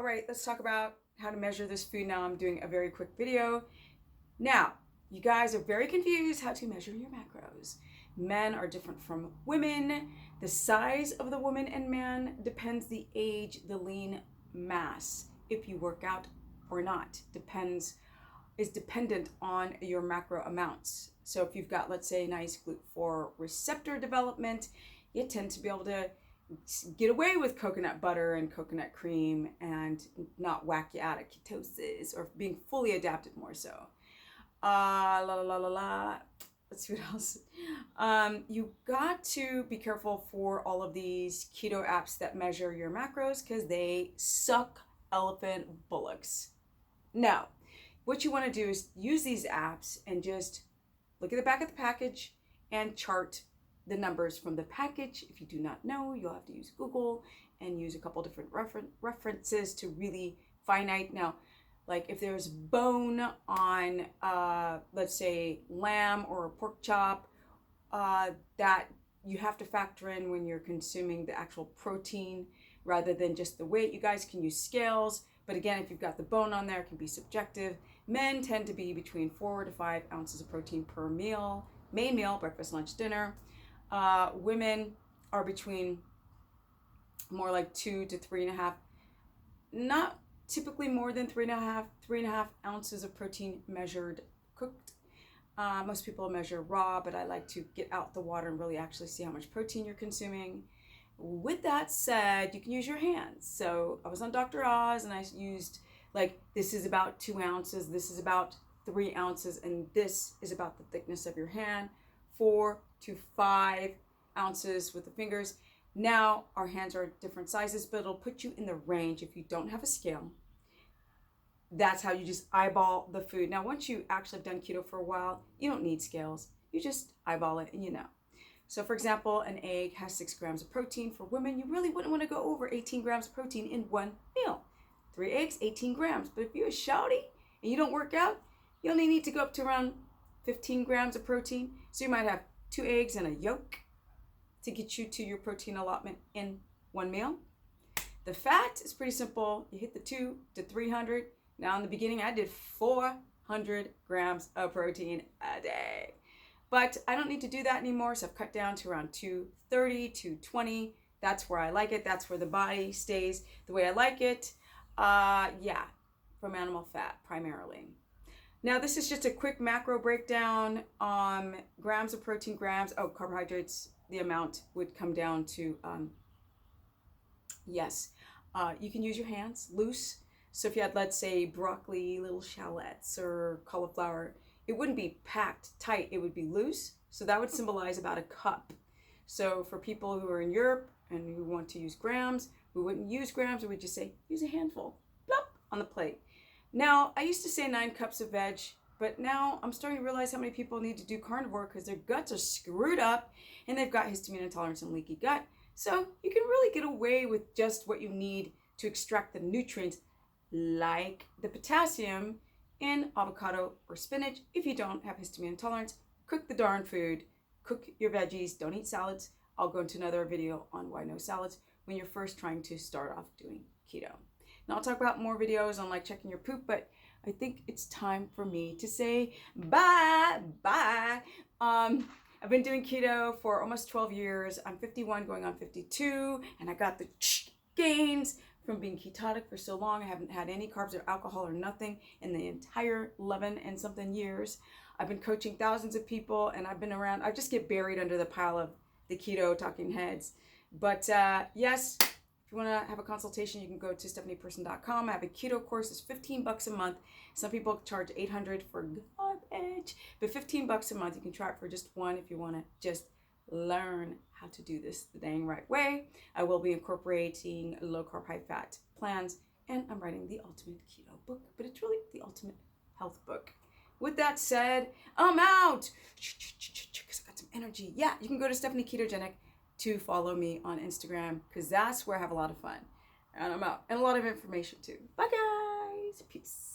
All right, let's talk about how to measure this food now. I'm doing a very quick video. Now, you guys are very confused how to measure your macros. Men are different from women. The size of the woman and man depends the age, the lean mass, if you work out or not, is dependent on your macro amounts. So if you've got, let's say, nice GLUT4 receptor development, you tend to be able to get away with coconut butter and coconut cream and not whack you out of ketosis, or being fully adapted more so. Let's see what else. You got to be careful for all of these keto apps that measure your macros, because they suck elephant bullocks. No, what you want to do is use these apps and just look at the back of the package and chart the numbers from the package. If you do not know, you'll have to use Google and use a couple different references to really finite. Now, like if there's bone on, let's say, lamb or a pork chop, that you have to factor in when you're consuming the actual protein rather than just the weight. You guys can use scales, but again, if you've got the bone on there, it can be subjective. Men tend to be between 4 to 5 ounces of protein per meal, main meal, breakfast, lunch, dinner. Women are between more like 2 to 3.5, not typically more than 3.5 ounces of protein measured cooked. Most people measure raw, but I like to get out the water and really actually see how much protein you're consuming. With that said, you can use your hands. So I was on Dr. Oz and I used, like, this is about 2 ounces, this is about 3 ounces, and this is about the thickness of your hand. 4 to 5 ounces with the fingers. Now our hands are different sizes, but it'll put you in the range if you don't have a scale. That's how you just eyeball the food. Now, once you actually have done keto for a while, you don't need scales. You just eyeball it and you know. So for example, an egg has 6 grams of protein. For women, you really wouldn't want to go over 18 grams of protein in one meal. 3 eggs, 18 grams. But if you're a shouty and you don't work out, you only need to go up to around 15 grams of protein. So you might have 2 eggs and a yolk to get you to your protein allotment in one meal. The fat is pretty simple. You hit the 2 to 300. Now in the beginning, I did 400 grams of protein a day. But I don't need to do that anymore, so I've cut down to around 230, 220. That's where I like it. That's where the body stays the way I like it. From animal fat primarily. Now, this is just a quick macro breakdown. Grams of protein, carbohydrates, the amount would come down to, you can use your hands loose. So if you had, let's say, broccoli, little shallots, or cauliflower, it wouldn't be packed tight, it would be loose. So that would symbolize about a cup. So for people who are in Europe and who want to use grams, we wouldn't use grams, we would just say, use a handful, plop, on the plate. Now, I used to say 9 cups of veg, but now I'm starting to realize how many people need to do carnivore because their guts are screwed up and they've got histamine intolerance and leaky gut. So you can really get away with just what you need to extract the nutrients, like the potassium in avocado or spinach. If you don't have histamine intolerance, cook the darn food, cook your veggies, don't eat salads. I'll go into another video on why no salads when you're first trying to start off doing keto. And I'll talk about more videos on like checking your poop, but I think it's time for me to say bye. I've been doing keto for almost 12 years. I'm 51 going on 52, and I got the gains from being ketotic for so long. I haven't had any carbs or alcohol or nothing in the entire 11 and something years. I've been coaching thousands of people, and I've been around. I just get buried under the pile of the keto talking heads. But yes, if you want to have a consultation, you can go to stephanieperson.com. I have a keto course. It's $15 a month. Some people charge $800 for garbage, but $15 a month. You can try it for just one if you want to just learn how to do this the dang right way. I will be incorporating low carb, high fat plans, and I'm writing the ultimate keto book, but it's really the ultimate health book. With that said, I'm out because I got some energy. Yeah, you can go to Stephanie Ketogenic to follow me on Instagram, because that's where I have a lot of fun. And I'm out. And a lot of information too. Bye guys. Peace.